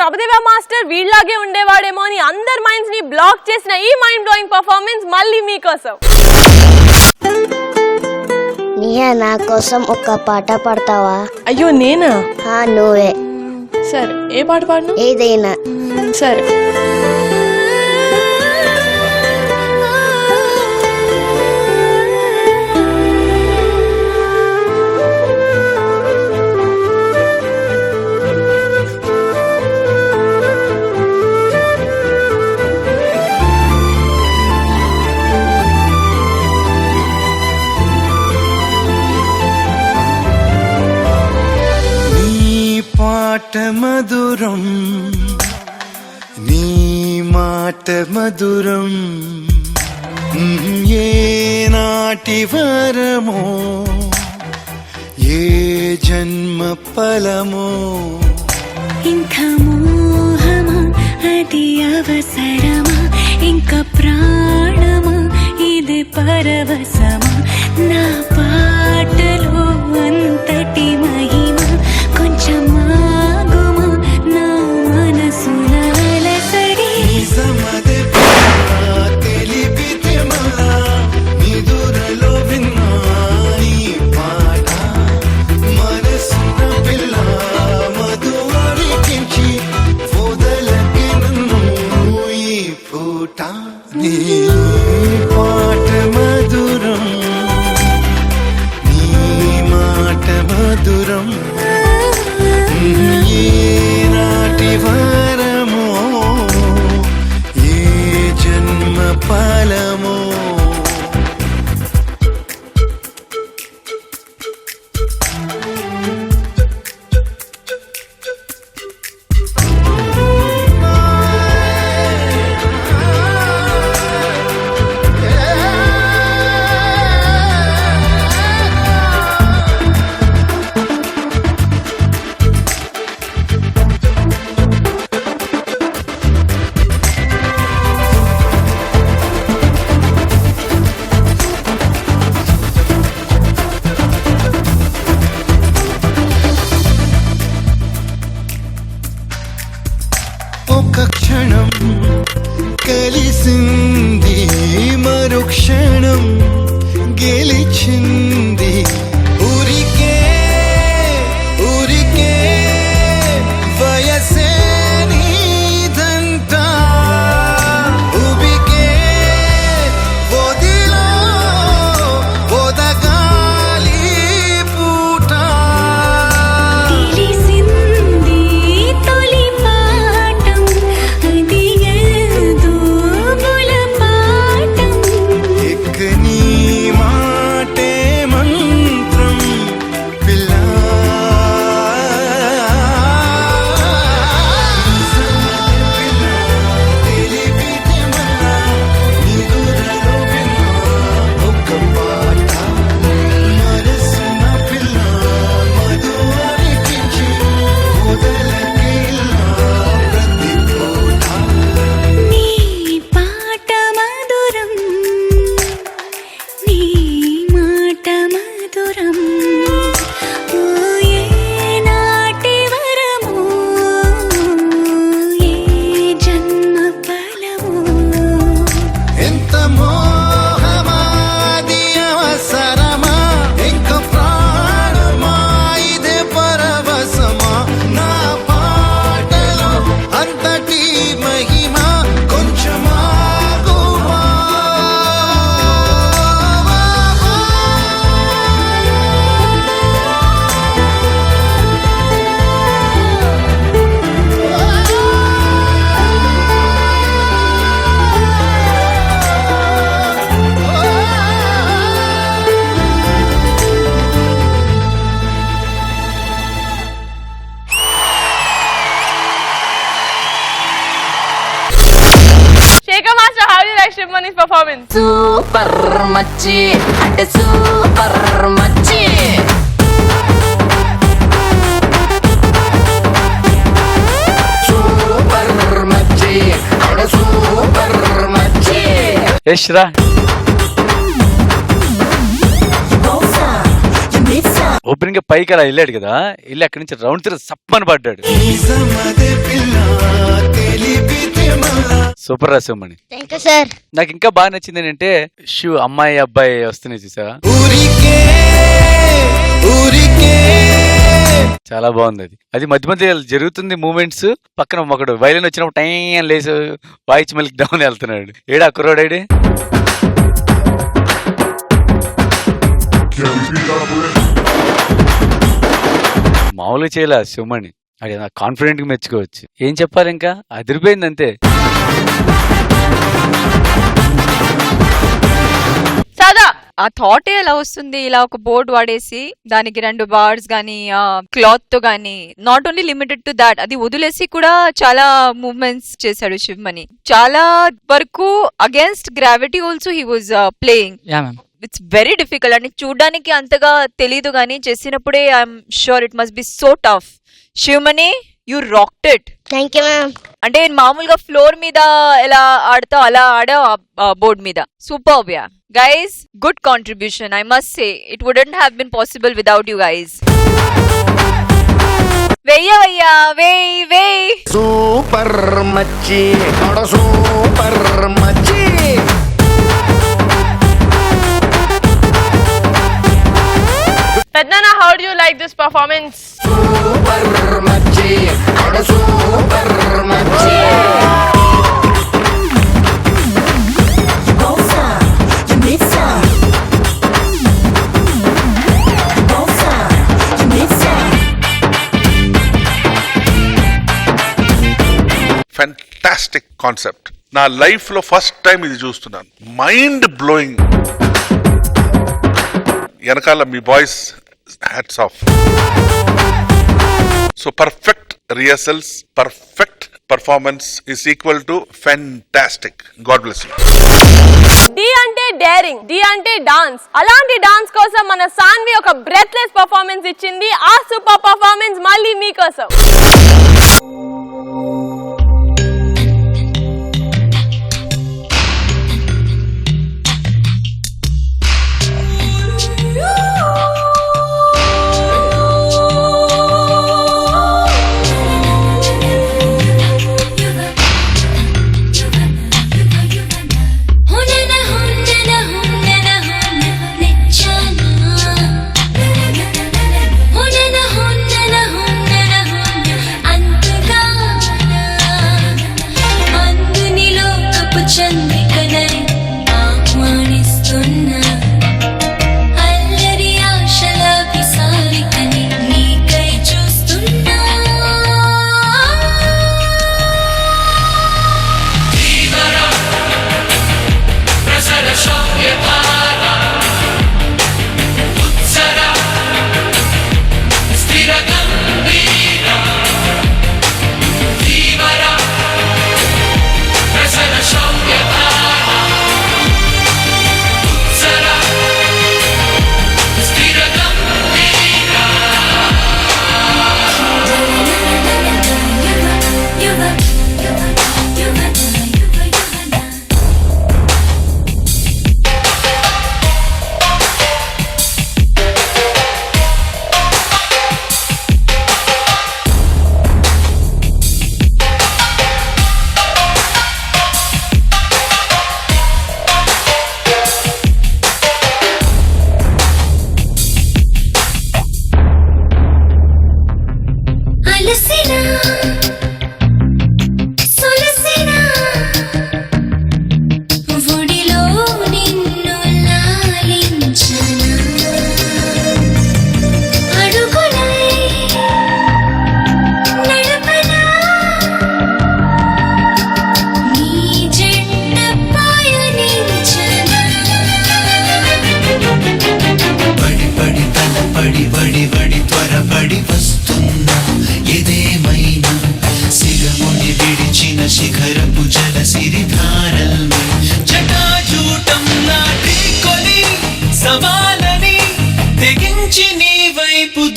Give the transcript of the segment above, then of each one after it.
Prabhudeva master వీళ్ళలాగే ఉండేవాడేమో అని అందరి minds ని బ్లాక్ చేసిన ఈ మైండ్ బ్లోయింగ్ పర్ఫార్మెన్స్ మళ్ళీ మీకోసం. నియా నా కోసం ఒక పాట పాడతావా? అయ్యో నేనా? నువ్వే. సరే, ఏ పాట పాడను? ఏదైనా సరే. మధురం నీ మాట మధురం ఏ నాటి వరమో ఏ జన్మ ఫలమో ఇంకా మోహమా అది అవసరమా ఇంకా ప్రాణమా ఇది పరవశమా నా పాటలో అంతటి మహిమ కొంచెం ఆగుమా నా మనసున అలసడి నిజమదే తెలిపితే మళ్ళా నిదురలో విన్నా నీ పాట మనసున పిల్ల మధువరికించి వదలకి నన్ను ఈ పూట నీ పాట మధురం నీ మాట మధురం ఏ నాటి వరమో ఏ జన్మ ఫలమో ఒక క్షణం కలిసింది మరో క్షణం గెలిచింది ఊరికే ఊరికే వయసే నీదంట ఉబికే వదిలో వదగాలి పూట తెలిసింది తొలి పాఠం అది ఏదో గుణపాఠం ఇక నీ మాటే మంత్రం పిల్ల తెలిపితే మళ్ళా నిదురలో విన్నా ఒక పాట మనసున పిల్ల మధువరికించి వదలకి ప్రతి పూట నీ పాట మధురం నీ మాట మధురం ఓ ఏ నాటి వరమో ఏ జన్మ ఫలమో ఎంత మోహమాది అవసరమా ఇంక ప్రాణమా ఇదే పరవశమా నా పాటలో అంతటి మహిమ కొంచెం ఆగుమా Shekhar master, how do you like Shivmani's performance? Super మచ్చి అంటే సూపర్ మచ్చి. సూపర్ మచ్చి అంటే సూపర్ మచ్చి. యష్రా ఓపెనింగ్ పైకి అలా వెళ్ళాడు కదా, వెళ్ళి అక్కడి నుంచి రౌండ్ తిరిగి సప్పని పడ్డాడు. నిజమదే పిల్ల తెలిపితే మళ్ళా సూపర్ రా శివమణి. Thank you sir. నాకు ఇంకా బాగా నచ్చింది ఏంటంటే షూ అమ్మాయి అబ్బాయి వస్తున్నాయి చూసావా, ఊరికే ఊరికే చాలా బాగుంది. అది మధ్య మధ్య జరుగుతుంది మూమెంట్స్, పక్కన ఒకడు వైలిన్ వచ్చినప్పుడు టైం లేసి వాయిస్ మళ్ళీ డౌన్ వెళ్తున్నాడు. ఏడా కుర్రోడేడి మామూలుగా చేయలే శివమణి. అది నాకు కాన్ఫిడెంట్ గా మెచ్చుకోవచ్చు. ఏం చెప్పాలి, ఇంకా అదిరిపోయింది అంతే. సదా ఆ థాట్ ఎలా వస్తుంది, ఇలా ఒక బోర్డ్ వాడేసి దానికి 2 బార్డ్స్ గానీ క్లాత్ తో గానీ, not only limited to that, అది వదిలేసి కూడా చాలా మూవ్మెంట్స్ చేశాడు శివమణి. చాలా వరకు against gravity also he was playing. It's very difficult అని చూడడానికి అంతగా తెలీదు కానీ చేసినప్పుడే I'm sure it must be so tough. Sivamani, you rocked it. Thank you ma'am. అంటే మామూలుగా ఫ్లోర్ మీద ఎలా ఆడతావు అలా ఆడావు బోర్డ్ మీద. Superb yeah guys, good contribution. I must say it wouldn't have been possible without you guys. వెయ్యవయ్యా, వెయ్. సూపర్ మచ్చి సూపర్ మచ్చి. Peddana, how do you like this performance? Super మచ్చి సూపర్ మచ్చి. Fantastic concept. నా లైఫ్ లో first time ఇది చూస్తున్నాను. Mind blowing. వెనకాల మీ boys hats off. So perfect rehearsals, perfect performance is equal to fantastic. God bless you. D అంటే daring, D అంటే డాన్స్. అలాంటి డాన్స్ కోసం మన సాన్వి ఒక బ్రెత్లెస్ పర్ఫార్మెన్స్ ఇచ్చింది. ఆ సూపర్ పర్ఫార్మెన్స్ మళ్ళీ మీకోసం.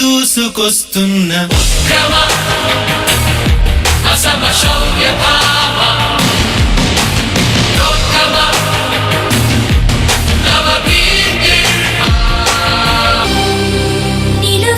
దూసుకొస్తున్న నీలో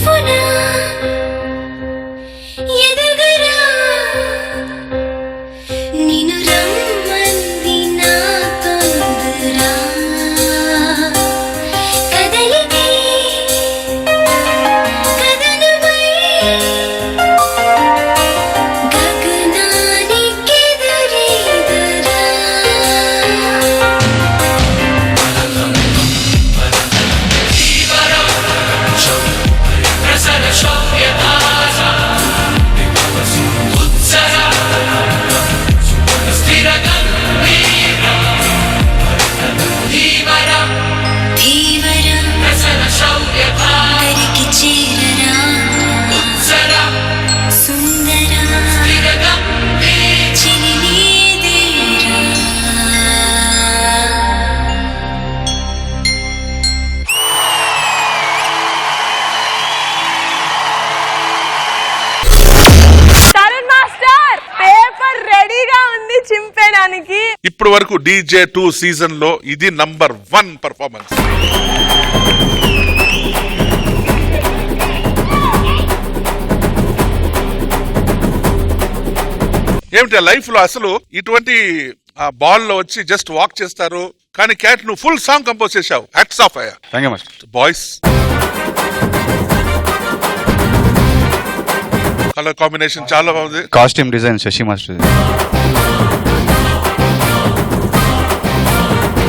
ఇప్పటి వరకు DJ2 సీజన్ లో ఇది నంబర్ 1 పర్ఫార్మెన్స్. ఏమిటి లైఫ్ లో అసలు ఇటువంటి బాల్ లో వచ్చి జస్ట్ వాక్ చేస్తారు, కానీ క్యాట్ నువ్వు ఫుల్ సాంగ్ కంపోజ్ చేశావు. హ్యాట్స్ ఆఫ్ అయ్యా. Thank you master. Boys colour combination చాలా బాగుంది. Costume design Sasi master.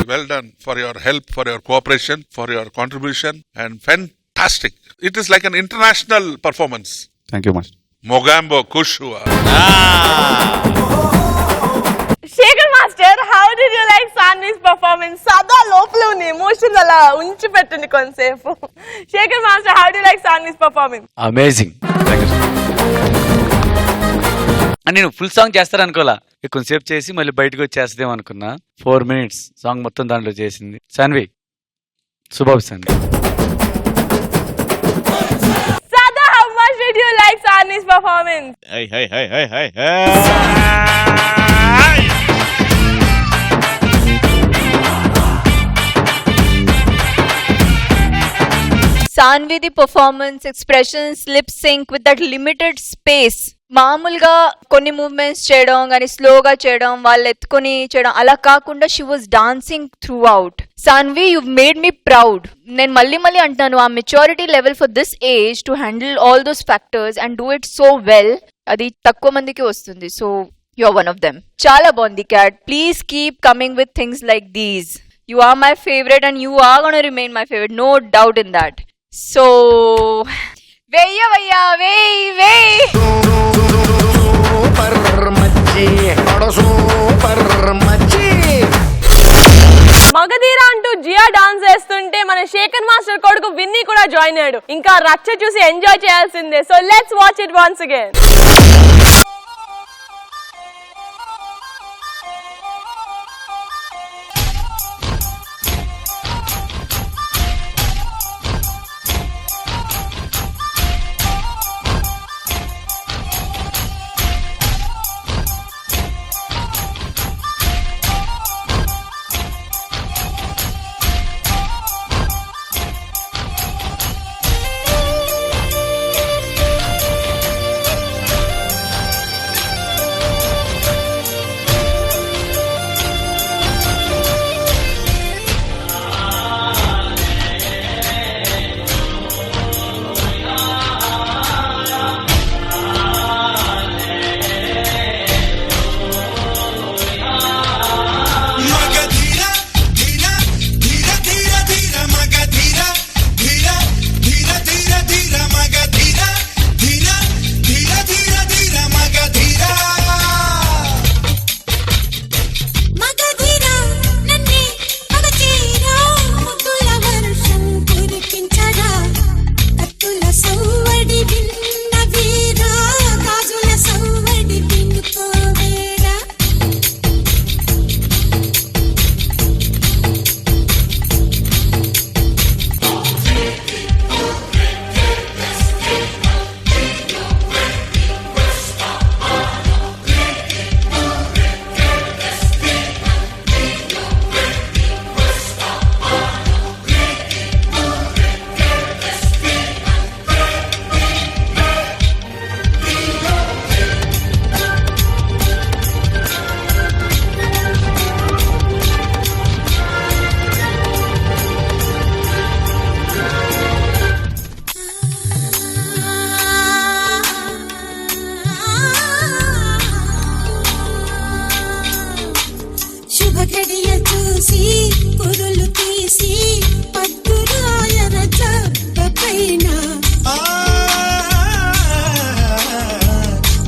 Well done for your help, for your cooperation, for your contribution, and fantastic. It is like an international performance. Thank you master. Mogambo Kushua. Shekhar master, how did you like Sanvi's performance? సదా లోపల ఉన్న emotion అలా ఉంచి పెట్టండి కొంతసేపు. Shekhar master, how do you like Sanvi's performance? Amazing. Thank you. నేను full song చేస్తారనుకోలా, కొంచెంసేపు చేసి మళ్ళీ బయటకు వచ్చేస్తేమో అనుకున్నా. 4 minutes సాంగ్ మొత్తం దాంట్లో చేసింది Sanvi. Super Sanvi. Sada, how much did you like Sanvi's performance? Sanvi ది performance, expressions, lip sync with that limited space. మామూలుగా కొన్ని మూవ్మెంట్స్ చేయడం కానీ స్లోగా చేయడం, వాళ్ళు ఎత్తుకొని చేయడం అలా కాకుండా she was dancing throughout. Sanvi, you made me proud. నేను మళ్ళీ అంటాను, ఆ maturity level for this age to handle all those factors and do it so well, అది తక్కువ మందికి వస్తుంది. So you are one of them. చాలా బాగుంది Cat. Please keep coming with things like these. You are my favorite and you are going to remain my favorite, no doubt in that. So veya Super Machi, super Machi. మగధీరా అంటూ Jiya dance చేస్తుంటే మన Shekhar master కొడుకు Winnie కూడా join అయ్యాడు. ఇంకా రచ్చ చూసి enjoy చేయాల్సిందే. So let's watch it once again.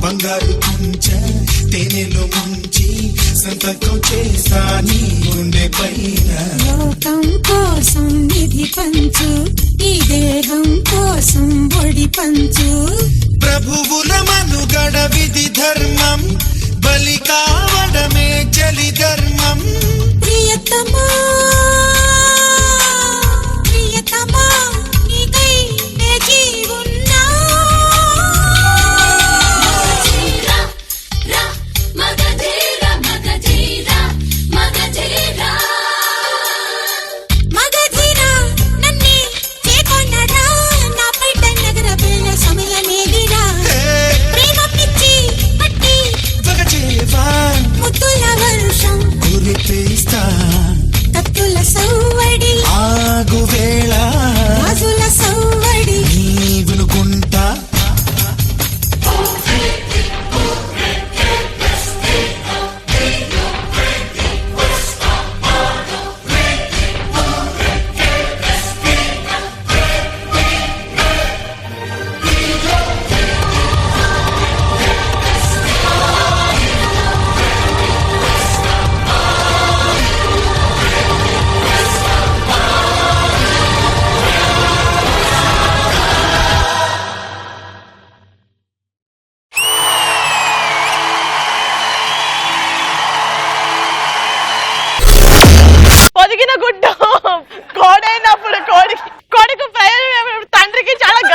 బంగారు కుంచ తేనెలో ముంచి సంతకం చేస్తా నీ గుండె పైన. లోకం కోసం నిధి పంచు, ఈ దేహం కోసం ఒడి పంచు. ప్రభువుల మనుగడ విధి ధర్మం, బలి కావడమే చలి ధర్మం. ప్రియతమా ప్రియతమా నీకై వేచి ఉన్నా. మగధీరా మగధీరా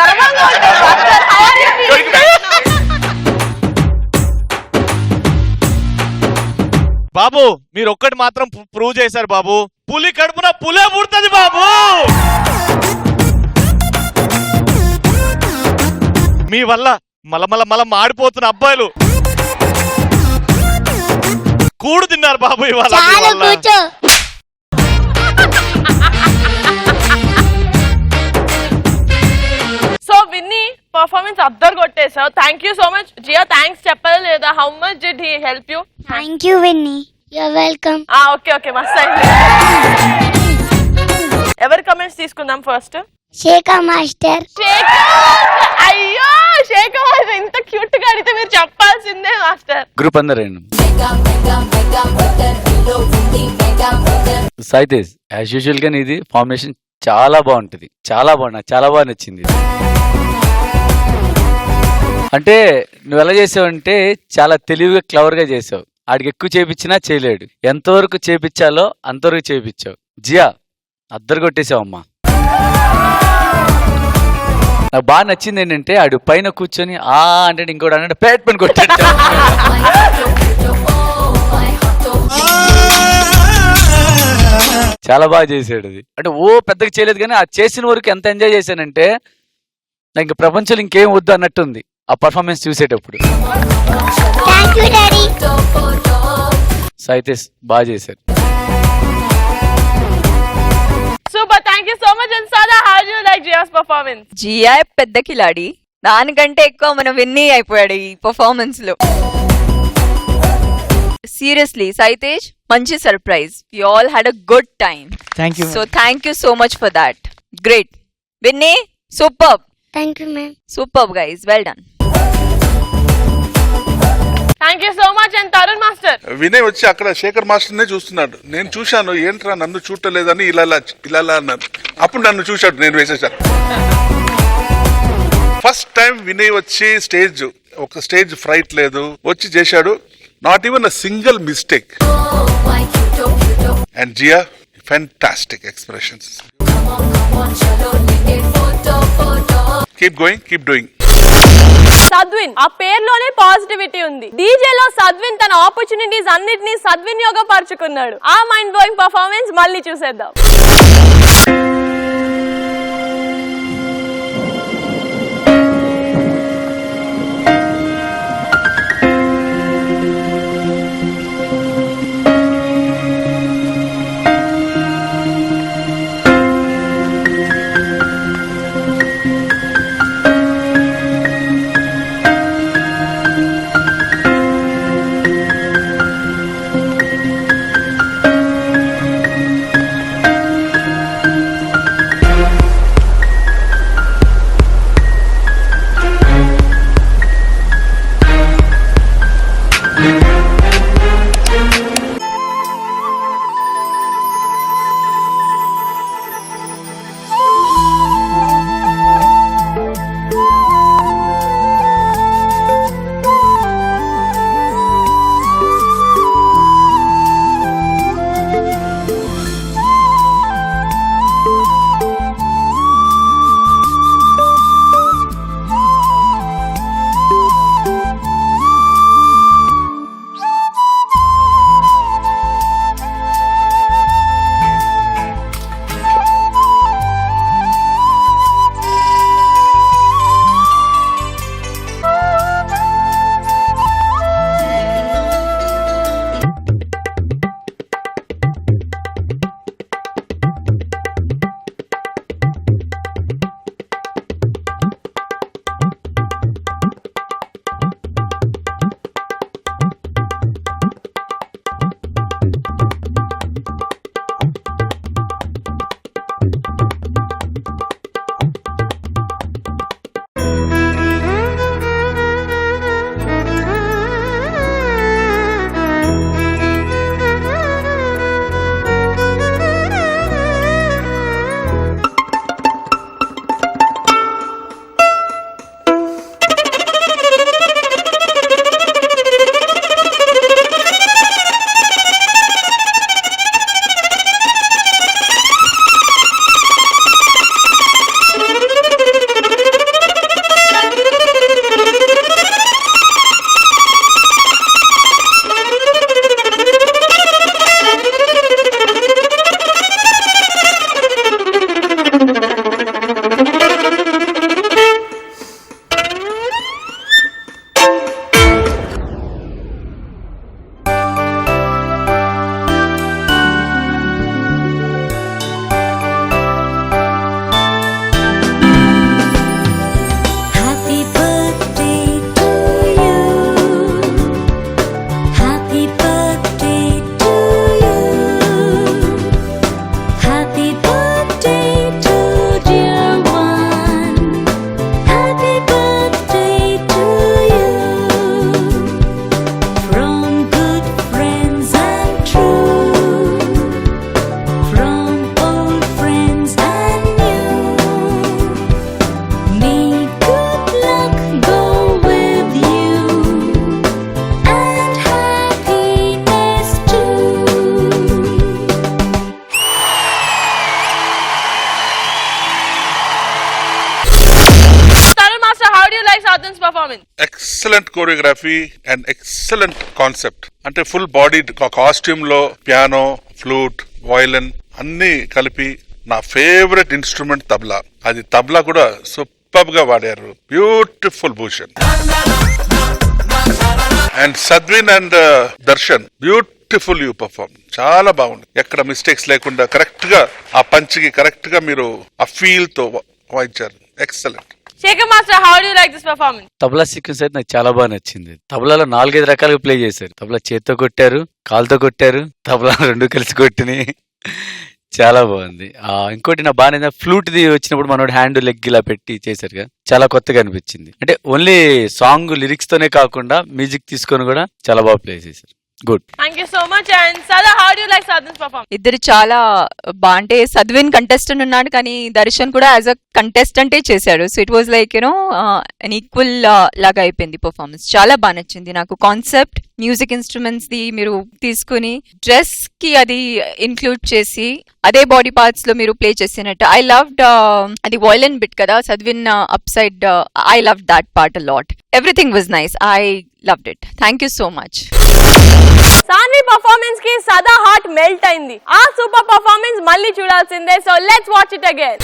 గర్వంగా ఉంటుంది master. How are you feeling right now? బాబు మీరు ఒక్కటి మాత్రం ప్రూవ్ చేశారు బాబు. పులి కడుపున పులే పుడుతుంది బాబు. మీ వల్ల మల మాడిపోతున్న అబ్బాయిలు కూడు తిన్నారు బాబు ఇవాళ మీ వల్ల. సో విన్నీ పర్ఫార్మెన్స్ అద్దరు కొట్టేసావు. Thank you so much. Jiya thanks చెప్పాలి లేదా? How much did he help you? Thank you Vinni, you're welcome. Okay మస్త్ అయింది. ఎవరి కమెంట్స్ తీసుకుందాం ఫస్ట్? శేఖర్ మాస్టర్. అయ్యో శేఖర్ మాస్టర్ ఇంత క్యూట్ గా అడిగితే మీరు చెప్పాల్సిందే మాస్టర్. గ్రూప్ అందరండి. సాయితేజ్ యాజ్ యూజువల్ గా ఇది ఫార్మేషన్ చాలా బాగుంటది, చాలా బాగుంది, నాకు చాలా బాగా నచ్చింది. అంటే నువ్వు ఎలా చేసావంటే చాలా తెలివిగా క్లవర్ గా చేసావు. ఆడికి ఎక్కువ చేపించినా చేయలేడు, ఎంతవరకు చేపించాలో అంతవరకు చేపించావు. జియా అద్దరు కొట్టేసావమ్మా. నాకు బాగా నచ్చింది ఏంటంటే ఆడు పైన కూర్చొని అంటే ఇంకోటి అంటే పేట్ పని కొట్టాడు. చాలా బాగా చేసాడు అది. అంటే పెద్దగా చేయలేదు కానీ ఆ చేసిన వరకు ఎంత ఎంజాయ్ చేశానంటే నాకు ఇంక ప్రపంచంలో ఇంకేం వద్దు అన్నట్టుంది ఆ పర్ఫార్మెన్స్ చూసేటప్పుడు. సాయితేజ్ బాగా చేశారు. Super, thank you so much. And Sada, how do you like Jiya's performance? Jiya పెద్ద కిలాడి, దానికంటే ఎక్కువ మనం విన్నీ అయిపోయాడు ఈ పర్ఫార్మెన్స్ లో. సీరియస్లీ సాయితేజ్ మంచి surprise. You all had a good time. Thank you. So thank you so much for that. Great. Vinny superb. Thank you ma'am. Superb guys, well done. Thank you so much. And Tarun master? Vinay వచ్చి అక్కడ Shekhar master నే చూస్తున్నాడు. నేను చూశాను, ఏంట్రా నన్ను చూడలేదని ఇలా అన్నాను. అప్పుడు నన్ను చూశాడు, నేను వేసేసాను. ఫస్ట్ టైం వినయ్ వచ్చి ఒక స్టేజ్ ఫ్రైట్ లేదు, వచ్చి చేశాడు. Not even a single mistake. And Jia fantastic expressions. Keep going, keep doing. Sadvin, ఆ పేరులోనే పాజిటివిటీ ఉంది. డీజేలో సద్విన్ తన ఆపర్చునిటీస్ అన్నిటినీ సద్వినియోగపరుచుకున్నాడు. ఆ మైండ్ బ్లోయింగ్ పర్ఫార్మెన్స్ మళ్ళీ చూసేద్దాం. Performance. Excellent choreography and excellent concept. అంటే ఫుల్ బాడీ కాస్ట్యూమ్ లో పియానో, ఫ్లూట్, వయలిన్ అన్ని కలిపి నా ఫేవరెట్ ఇన్స్ట్రుమెంట్ తబలా. అది తబలా కూడా సూపర్ గా వాడారు. Beautiful Bhushan and Sadvin and Darshan beautiful you perform. చాలా బాగుంది. ఎక్కడ మిస్టేక్స్ లేకుండా కరెక్ట్ గా ఆ పంచ్ కి కరెక్ట్ గా మీరు ఆ ఫీల్ తో వాయించారు. Excellent. Shekhar master, how do you like this performance? Tabla sequence అయితే నాకు చాలా బాగా నచ్చింది. తబలాలో 4-5 రకాలుగా ప్లే చేశారు. తబలా చేత్తో కొట్టారు, కాలుతో కొట్టారు, తబలా రెండు కలిసి కొట్టిని. చాలా బాగుంది. ఇంకోటి నా బాగా ఫ్లూట్ ది వచ్చినప్పుడు మనోడు హ్యాండ్ లెగ్ ఇలా పెట్టి చేశారు కదా, చాలా కొత్తగా అనిపించింది. అంటే ఓన్లీ సాంగ్ లిరిక్స్ తోనే కాకుండా మ్యూజిక్ తీసుకొని కూడా చాలా బాగా ప్లే చేశారు. Good. Thank you so much. And Sada, how do you like Sadhan's performance? ఇద్దరు చాలా అంటే సద్విన్ కంటెస్టెంట్ ఉన్నాడు కానీ దర్శన్ కూడా యాజ్ అ కంటెస్టెంటే చేశాడు. So it was like you know an equal లాగా అయిపోయింది పర్ఫార్మెన్స్. చాలా బాగా నచ్చింది నాకు. కాన్సెప్ట్, మ్యూజిక్ ఇన్స్ట్రుమెంట్స్ ది మీరు తీసుకుని డ్రెస్ కి అది ఇన్క్లూడ్ చేసి అదే బాడీ పార్ట్స్ లో మీరు ప్లే చేసినట్టు. ఐ లవ్డ్ అది వయలిన్ బిట్ కదా, Sadvin up side. I love that part a lot. Everything was nice. I loved it. Thank you so much. Sanvi performance కి సదా హార్ట్ మెల్ట్ అయింది. ఆ సూపర్ పర్ఫార్మెన్స్ మళ్ళీ చూడాల్సిందే. So let's watch it again.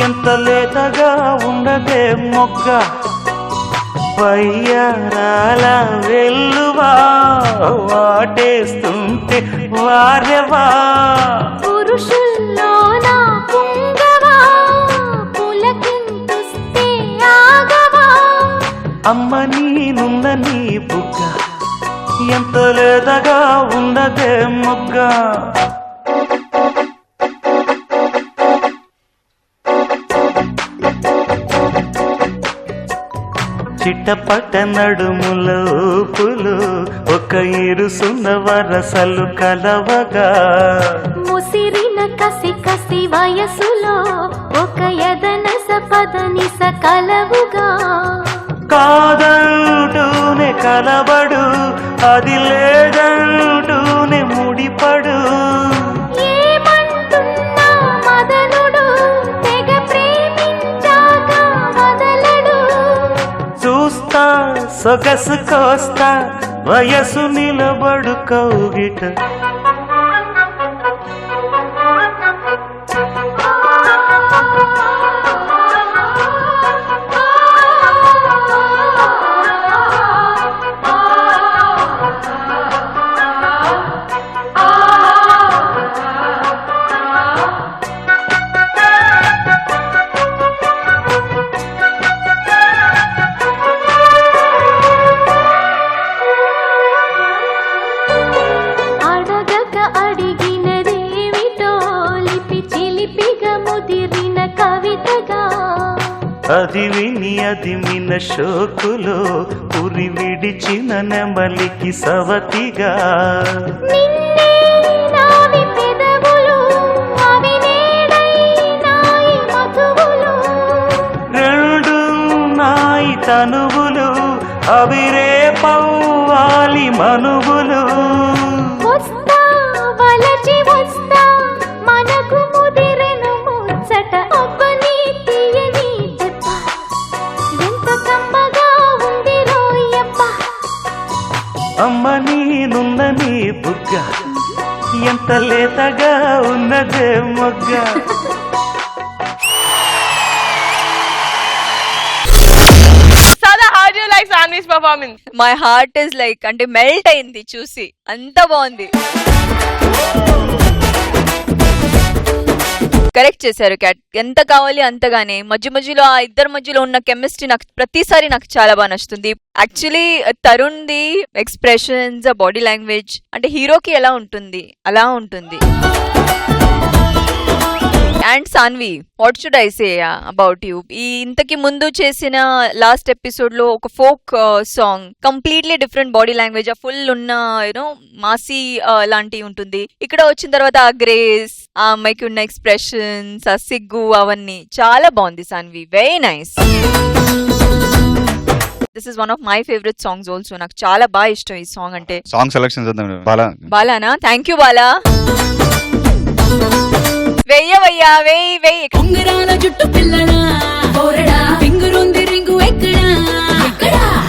ఎంత లేతగా ఉన్నదే మొగ్గ, వయ్యారాల వెల్లువా వాటేస్తుంటే వారెవా, పురుషుల్లోన పుంగవా పులకింతుస్తే ఆగవా. అమ్మ నీనున్న నీ బుగ్గ ఎంత లేతగా ఉన్నదే మొగ్గ. చిట్టపట నడుముల ఊపులు ఒక ఇరుసున్న వరసలు కలవగా, ముసిరిన కసి కసి వయసులో ఒక యదనస పదనిస కలవుగా. కాదంటూనే కలబడు, అది లేదంటూనే ముడిపడు. ఏమంటున్నా మదనుడు తెగ ప్రేమించాక వదలడు. చూస్తా సొగసు కోస్తా వయసు నిలబడు కౌగిట. అది విని అది మిన షోకులో ఉరి విడిచిన నెమలికి సవతిగా, నిన్నే నావి పెదవులు అవి నేడై నాయి మధువులు. రెండు నాయి తనువులు అవి రేపవ్వాలి మనువులు. వస్తా వలచి వస్తా మనకు ముదిరెను ముచ్చట. అబ్బని తీయని దెబ్బ ఎంత కమ్మగా ఉంది రోయప్ప. అమ్మ నీనున్న నీ బుగ్గ ఎంత లేతగా ఉన్నదే మొగ్గ. Sada, how do you like Sanvi's performance? My heart is like అంటే మెల్ట్ అయింది చూసి. అంత బాగుంది. కరెక్ట్ చేశారు క్యాట్. ఎంత కావాలి అంతగానే. మధ్య మధ్యలో ఆ ఇద్దరు మధ్యలో ఉన్న కెమిస్ట్రీ నాకు ప్రతిసారి నాకు చాలా బాగా నచ్చుతుంది. యాక్చువల్లీ తరుణ్ ది ఎక్స్ప్రెషన్స్, బాడీ లాంగ్వేజ్ అంటే హీరోకి ఎలా ఉంటుంది అలా ఉంటుంది. And Sanvi, what should I say about you? ఈ ఇంతకి ముందు చేసిన లాస్ట్ ఎపిసోడ్ లో ఒక folk song, completely different body language, ఆ ఫుల్ ఉన్న యూనో మాసీ లాంటివి ఉంటుంది. ఇక్కడ వచ్చిన తర్వాత ఆ గ్రేస్, ఆ అమ్మాయికి ఉన్న ఎక్స్ప్రెషన్స్, ఆ సిగ్గు, అవన్నీ చాలా బాగుంది Sanvi. Very nice. This is one of my favourite songs also. నాకు చాలా బాగా ఇష్టం ఈ సాంగ్ అంటే. సాంగ్ సెలెక్షన్ బాలానా? Thank you Bala. వెయ్యవయ్యా, వెయ్యి. జుట్టు పిల్లడా రింగురుంది రింగు ఎక్కడా.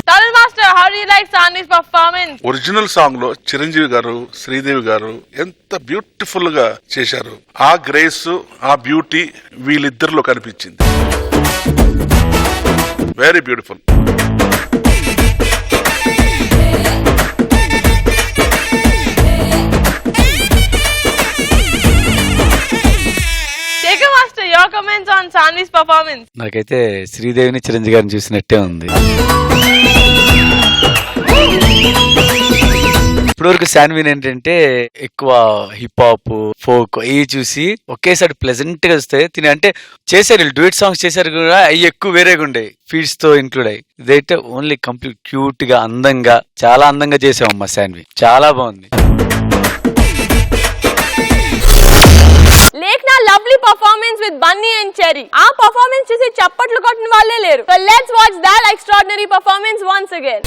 Tamil master, how do you like Sanvi's performance? Original song లో చిరంజీవి గారు, శ్రీదేవి గారు ఎంత బ్యూటిఫుల్ గా చేశారు. ఆ గ్రేస్, ఆ బ్యూటీ వీళ్ళిద్దరిలో కనిపించింది. Very beautiful. Master, your comments on Sanvi's performance? నాకైతే శ్రీదేవిని చిరంజీవి గారిని చూసినట్టే ఉంది. ఇప్పటివరకు శాన్విన్ ఏంటంటే ఎక్కువ హిప్ హాప్, ఫోక్ ఇవి చూసి ఒకేసారి ప్లెజెంట్ గా వస్తాయి. తిని అంటే చేశారు, డ్యూయట్ సాంగ్స్ చేశారు కూడా, అవి ఎక్కువ వేరేగా ఉండే ఫీడ్స్ తో ఇంక్లూడ్ అయ్యి. ఇదైతే ఓన్లీ కంప్లీట్ క్యూట్ గా, అందంగా, చాలా అందంగా చేసామమ్మా శాన్వి. చాలా బాగుంది. Lekhna lovely performance with Bunny and Cherry. ఆ performance చూసి చప్పట్లు కొట్టిన వాళ్ళే లేరు. So let's watch that extraordinary performance once again.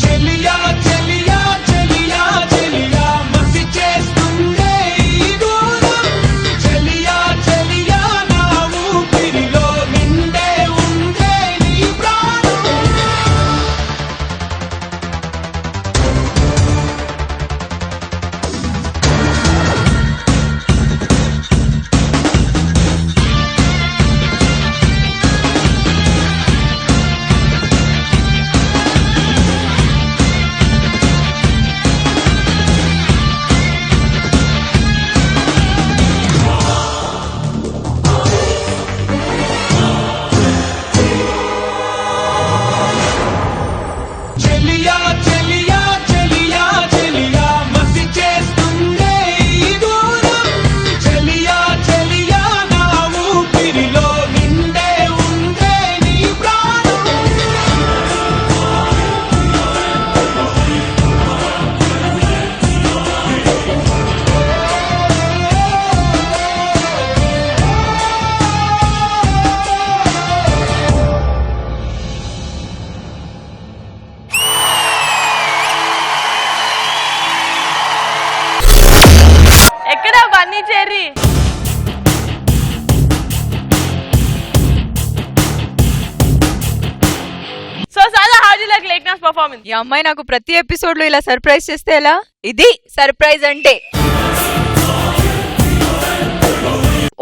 Cheliya performance. ఈ అమ్మాయి నాకు ప్రతి ఎపిసోడ్ లో ఇలా సర్ప్రైజ్ చేస్తే ఎలా? ఇది సర్ప్రైజ్ అంటే.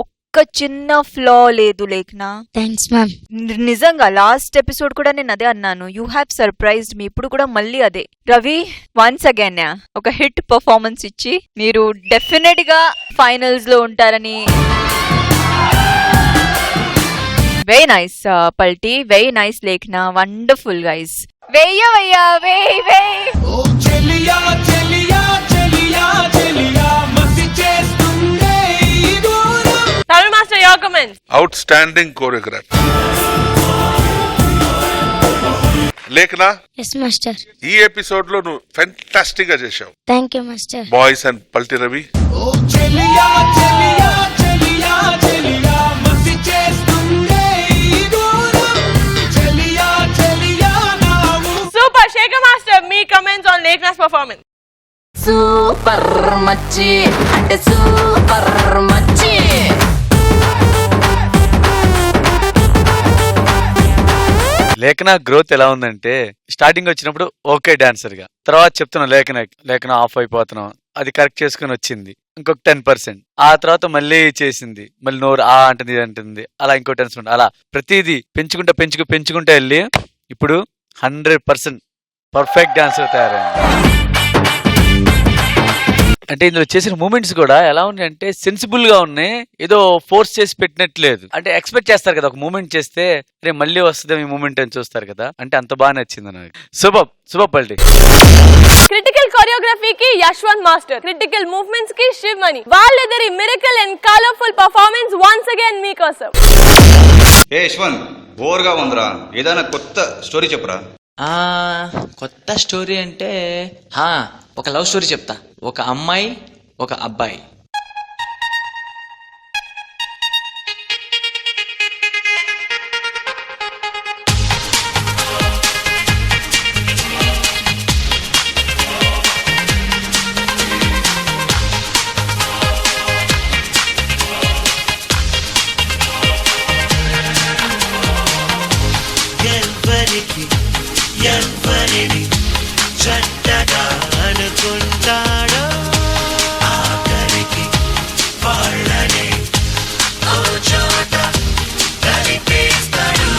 ఒక్క చిన్న ఫ్లా లేదు లేఖనా. Thanks ma'am. నిజంగా లాస్ట్ ఎపిసోడ్ కూడా నేను అదే అన్నాను, యూ హ్యావ్ సర్ప్రైజ్డ్ మీ. ఇప్పుడు కూడా మళ్ళీ అదే. రవి, వన్స్ అగైన్ ఒక హిట్ పర్ఫార్మెన్స్ ఇచ్చి మీరు డెఫినెట్ గా ఫైనల్స్ లో ఉంటారని. Very nice Palti, very nice Lekhana, wonderful guys. వెయ్యవయ్యా, వెయ్యి వెయ్యి. తమిళ master, your comments. Outstanding choreography. Lekhana, yes master. ఈ ఎపిసోడ్ లో నువ్వు ఫెంటాస్టిక్ గా చేశావు. Thank you master. Boys and Palti Ravi. Super. Shekhar master, మీ comments on Lekhana's performance. Super మచ్చి అంటే సూపర్ మచ్చి. లేఖన గ్రోత్ ఎలా ఉందంటే, స్టార్టింగ్ వచ్చినప్పుడు ఓకే డాన్సర్ గా, తర్వాత చెప్తున్నా లేఖన ఆఫ్ అయిపోతున్నాం, అది కరెక్ట్ చేసుకుని వచ్చింది ఇంకొక 10%. ఆ తర్వాత మళ్ళీ చేసింది, మళ్ళీ నోరు ఆ అంటుంది ఇది అంటుంది, అలా ఇంకో 10%, అలా ప్రతిదీ పెంచుకుంటా వెళ్ళి ఇప్పుడు 100% పర్ఫెక్ట్ డాన్సర్ తయారైంది. అంటే ఇందులో చేసిన మూమెంట్స్ కూడా ఎలా ఉన్నాయి అంటే సెన్సిబుల్ గా ఉన్నాయి, ఏదో ఫోర్స్ చేసి పెట్టినట్లేదు. అంటే ఎక్స్పెక్ట్ చేస్తారు కదా, ఒక మూమెంట్ చేస్తే రే మళ్ళీ వస్తుంది ఈ మూమెంట్ అని చూస్తారు కదా, అంటే అంత బాగా నచ్చింది నాకు. సూపర్ పల్టీ. క్రిటికల్ కొరియోగ్రఫీకి యశ్వంత్ మాస్టర్, క్రిటికల్ మూవ్మెంట్స్ కి శివమణి. వాళ్ళిద్దరి miracle and colourful performance once again మీకోసం. ఏ యశ్వంత్, బోర్ గా ఉందిరా, ఏదైనా కొత్త స్టోరీ చెప్పరా. కొత్త స్టోరీ అంటే ఒక లవ్ స్టోరీ చెప్తా. ఒక అమ్మాయి, ఒక అబ్బాయి. ఎవరిని చెడ్డగా అనుకుంటాడో ఆఖరికి వాళ్ళనే ఓ చోట కలిపేస్తాడు.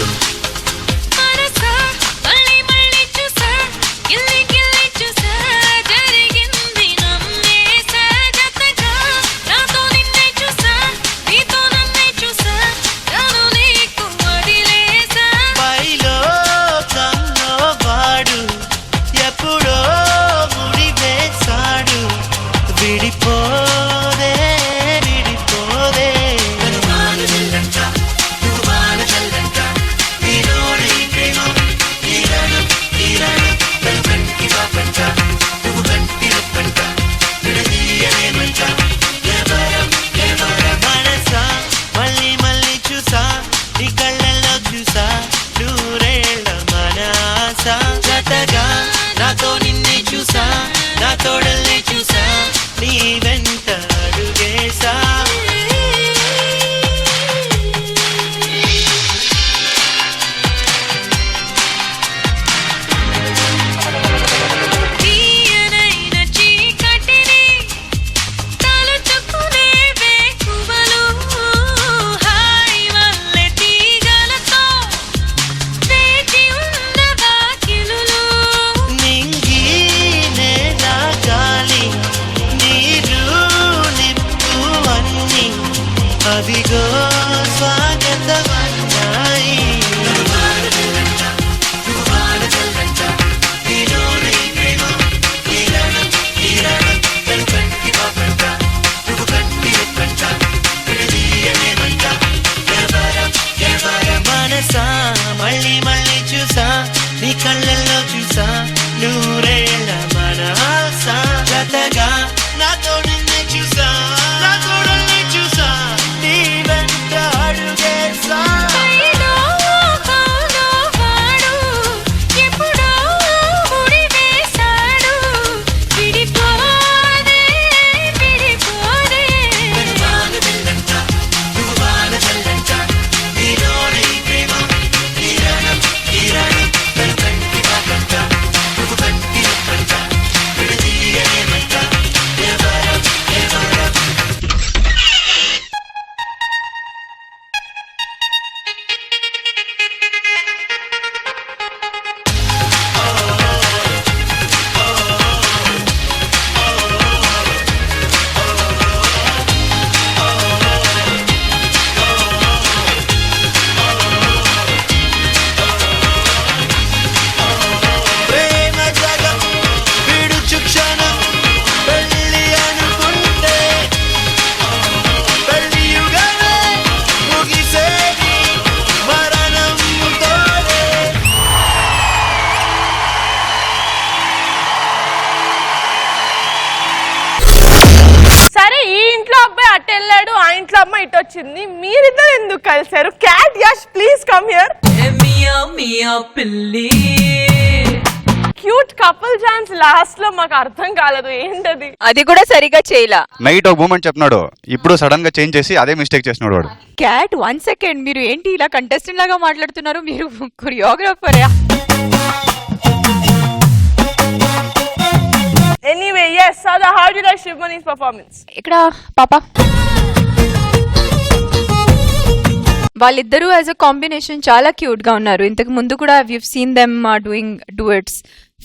అదిగో స్వాగతమన్నాయి. మనసా మళ్ళీ మళ్ళీ చూసా, నీ కళ్ళల్లో చూసా నూరేళ్ళ మన ఆశ. జతగా నాతో నిన్నే చూసా, నా తోడల్ని చూసా, నీ వెంట అడుగేసా. అమ్మాయి ఇటు వచ్చింది, మీరిద్దరు ఎందుకు కలిసారు? Cat Yash please come here. Cute couple dance last లో మాకు అర్థం కాలేదు ఏంటది. అది కూడా సరిగా చేయలా. నైట్ ఒక మూమెంట్ చెప్తున్నాడు, ఇప్పుడు సడన్ గా చేంజ్ చేసి అదే మిస్టేక్ చేసినాడు వాడు. క్యాట్ 1 సెకండ్, మీరు ఏంటి ఇలా కంటెస్టెంట్ లాగా మాట్లాడుతున్నారు? మీరు choreographer. Anyway yes Sada, how did I Shivmani's performance? ఇక్కడ పాప వాళ్ళిద్దరూ యాజ్ అ కాంబినేషన్ చాలా క్యూట్ గా ఉన్నారు. ఇంతకు ముందు కూడా we've seen them doing duets,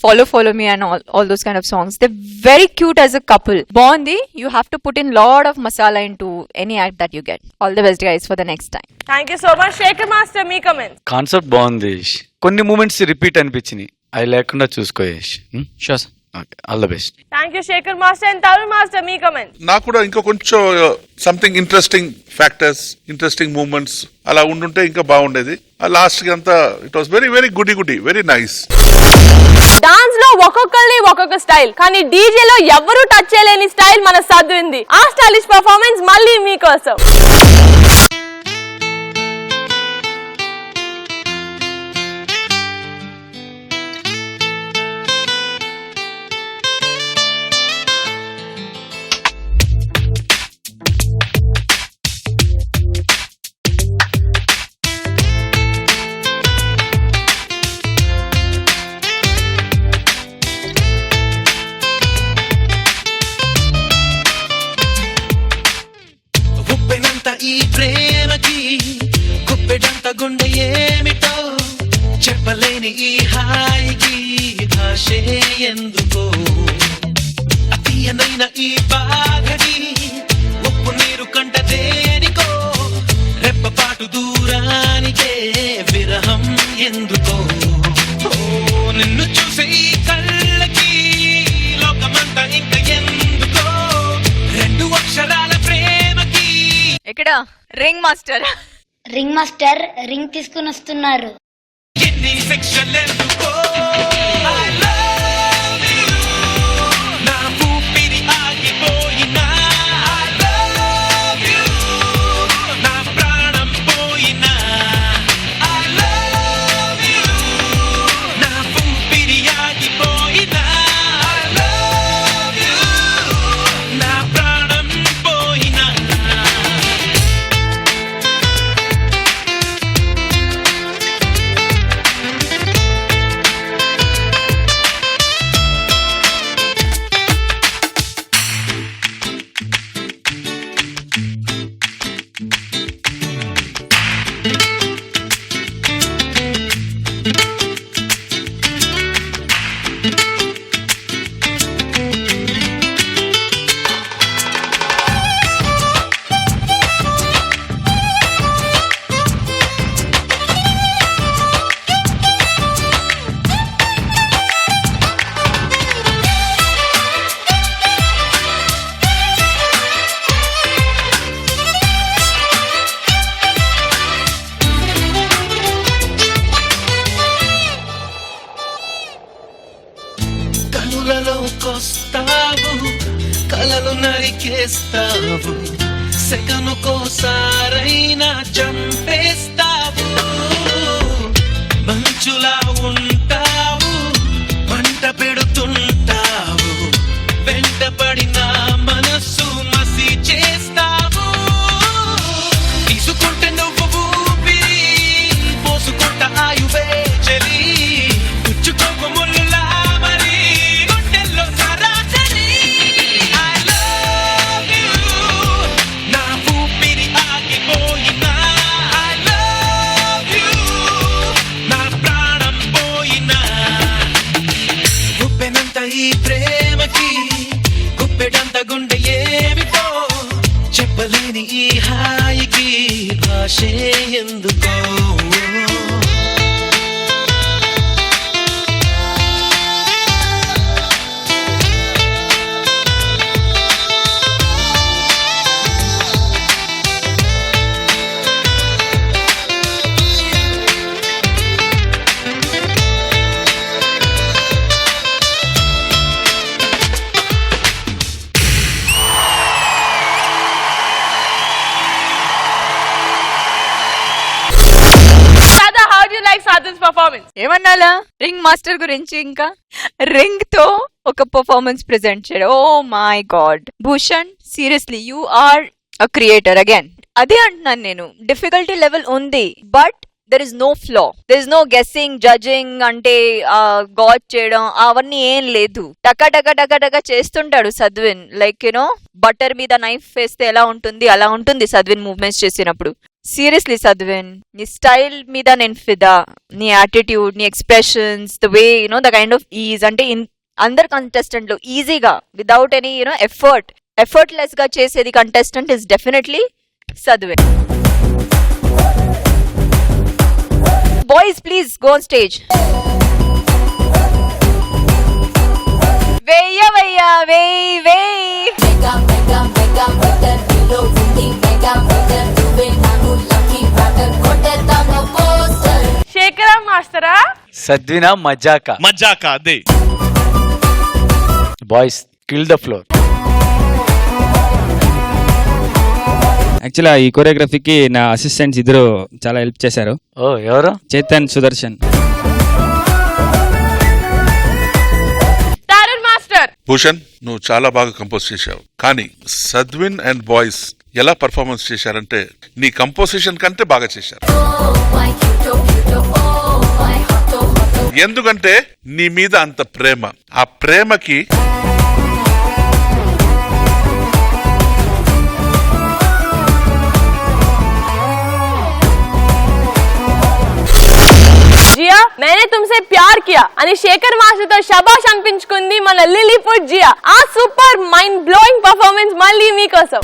follow me and all those kind of songs. They're very cute as a couple. బాగుంది. You have to put in lot of masala into any act that you get. All the best guys for the next time. Thank you so much. Shaker Master, మీ comments. Concept బాగుంది. కొన్ని moments repeat అనిపించినాయి, అవి లేకుండా చూసుకో Yash. Sure sir. Okay, all the best. Thank you Shaker Master and Tarun Master, మీ comments. నాకు కూడా ఇంకా కొంచెం something interesting factors, interesting moments అలా ఉండుంటే ఇంకా బాగుండేది. లాస్ట్ కి అంతా it was very very good very nice. Dance లో ఒక్కొక్కరిది ఒక్కొక్క స్టైల్, కానీ డీజే లో ఎవరు టచ్ చేయలేని స్టైల్ మన సద్దుంది. ఆ స్టైలిష్ పర్ఫార్మెన్స్ మళ్ళీ మీకోసం. ఈ ప్రేమకి గుప్పెడంత గుండె ఏమిటో చెప్పలేని ఈ హాయికి భాషే ఎందుకో అతీయనైన ఈ బాధని ఉప్పు నీరు కంట దేనికో రెప్పపాటు దూరానికే విరహం ఎందుకో నిన్ను చూసే ఈ కళ్ళకి లోకమంతా ఇంక ఎందుకో రెండు అక్షరాల ప్రేమకి. ఇక్కడ రింగ్ మాస్టర్ రింగ్ తీసుకుని వస్తున్నారు. ఎన్ని సెక్షన్లు ఎందుకో I love you. నా ఊపిరి ఆగిపోయినా I love you. నా ప్రాణం పోయినా I love you. నా ఊపిరి ఆగిపోయినా I love you. నా ప్రాణం పోయినా. కనులలోకొస్తావు, కలలు నరికేస్తావు, సెకనుకోసారైనా చంపేస్తావు. మంచులా ఉంటావు, మంట పెడుతుంటావు, వెంటపడిన మనస్సు మసి చేస్తావు. తీసుకుంటే నువ్వు ఊపిరి, పోసుకుంట ఆయువే చలి, పుచ్చుకోకు ముళ్ళులా మరి గుండెల్లో సరాసరి. I love you. నా ఊపిరి ఆగిపోయినా I love you. నా ప్రాణం పోయినా. గుప్పెనంత ఈ ప్రేమకి గుప్పెడంత గుండె ఏమిటో చెప్పలేని ఈ హాయికి భాషే ఎందుకో. Master, how do you like Sadhan's performance? ఏమన్నాలా రింగ్ మాస్టర్ గురించి, ఇంకా రింగ్ తో ఒక పర్ఫార్మెన్స్ ప్రెజెంట్ చేయడం. Oh my God Bhushan, seriously you are a creator again. అదే అంటున్నాను నేను, డిఫికల్టీ లెవెల్ ఉంది but there is no flaw, there is no guessing, judging అంటే గాడ్ చేయడం అవన్నీ ఏం లేదు. టకా టకా టకా టకా చేస్తుంటాడు సద్విన్. లైక్ యునో బటర్ మీద నైఫ్ వేస్తే ఎలా ఉంటుంది అలా ఉంటుంది సద్విన్ మూవ్మెంట్స్ చేసినప్పుడు. సీరియస్లీ సద్విన్, నీ స్టైల్ మీద నేను ఫిదా. నీ యాటిట్యూడ్, నీ expressions, the way you know the kind of is, అంటే అందరు కంటెస్టెంట్లు ఈజీగా వితౌట్ ఎనీ యునో ఎఫర్ట్లెస్ గా చేసేది contestant is definitely Sadvin. Boys please go on stage. వెయ్య వెయ్య వెయ్యి వెయ్యి. శేఖర మాస్టరా? సద్వినా మజాకా? మజాకా అదే. Boys kill the floor. యాక్చువల్గా ఈ కొరియోగ్రఫీకి నా అసిస్టెంట్స్ ఇద్దరు చాలా హెల్ప్ చేశారు. ఓ ఎవరు? చేతన్, సుదర్శన్. భూషణ్, నువ్వు చాలా బాగా కంపోజ్ చేశావు, కానీ సద్విన్ అండ్ బాయ్స్ ఎలా పర్ఫార్మెన్స్ చేశారంటే నీ కంపోజిషన్ కంటే బాగా చేశారు. ఎందుకంటే నీ మీద అంత ప్రేమ, ఆ ప్రేమకి జియా मैंने तुमसे प्यार किया అని శేఖర్ మాస్టర్ తో శబాష్ అనిపించుకుంది మన లిలీపుట్ జియా. ఆ సూపర్ మైండ్ బ్లోయింగ్ పర్ఫార్మెన్స్ మళ్ళీ మీకోసం.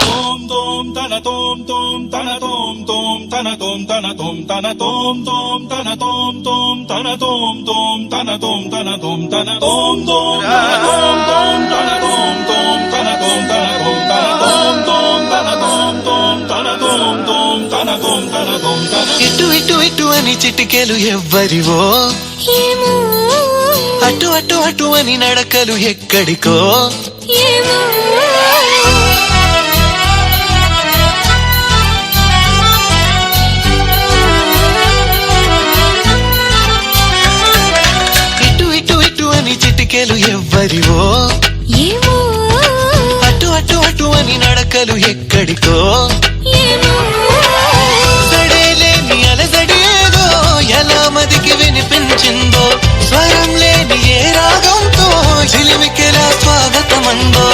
తోం తోం తన తోం తోం తన తోం తోం తన తోం తన తోం తన తోం తోం తన తోం తోం తన తోం తోం తన తోం తన తోం తన తోం తోం తన తోం తోం తన తోం తన తోం తన తోం తోం తన తోం తోం తన తోం తోం తన తోం తన తోం తన. ఇటు ఇటు ఇటు అని చిటికెలు ఎవ్వరివో, అటు అటు అటు అని నడకలు ఎక్కడికో. ఇటు ఇటు ఇటు అని చిటికెలు ఎవ్వరివో, అటు అటు అటు అని నడకలు ఎక్కడికో. సడేలేని అలజడి ఏదో ఎలా మదికి వినిపించిందో, స్వరం లేని ఏ రాగంతో చిలిమికెలా స్వాగతమందో.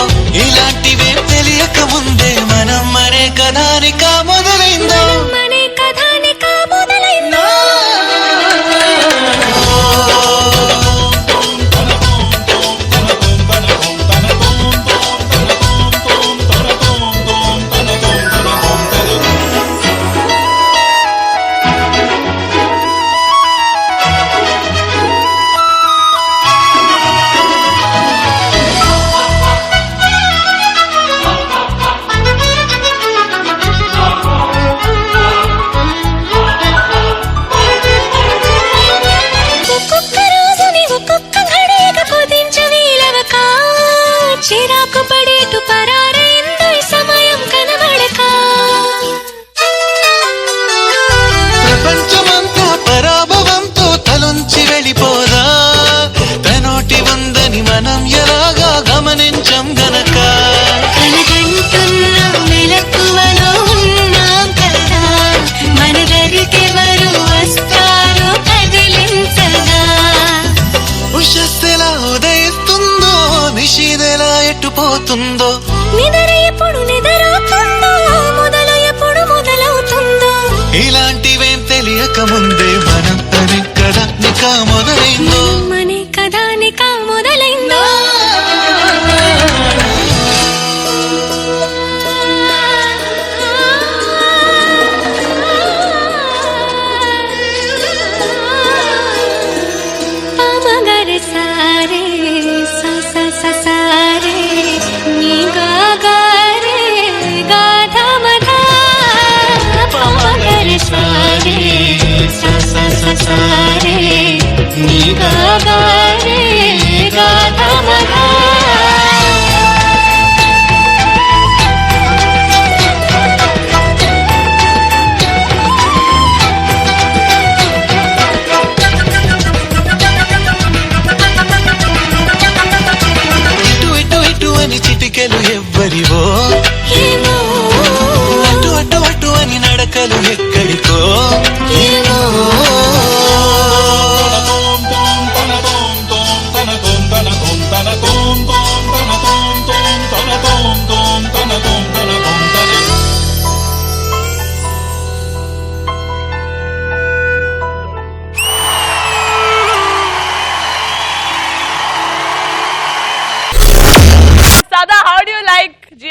ఇలాంటివే తెలియక ముందే మనం మరే కథానిక మొదలైందో. ప్రపంచమంతా పరాభవంతో తలొంచి వెళ్ళిపోదా, తనోటి ఉందని మనం ఎలాగా గమనించం గనక. ఉషస్సెలా ఉదయిస్తుందో, నిషిదెలా ఎట్టుపోతుందో, నిద్ర ఎప్పుడు నిద్రవుతుందో, మొదలు ఎప్పుడు మొదలవుతుందో. ఇలాంటివేం తెలియక ముందే మనం అనే కదా నిక మొదలైందో. మనే కదా నిక మొదలైందో. సారే సా సా సా సారే నీ గా గా రే గా ధ మ ధ ప మ గ రే సారే సా సా సా సారే నీ గా గా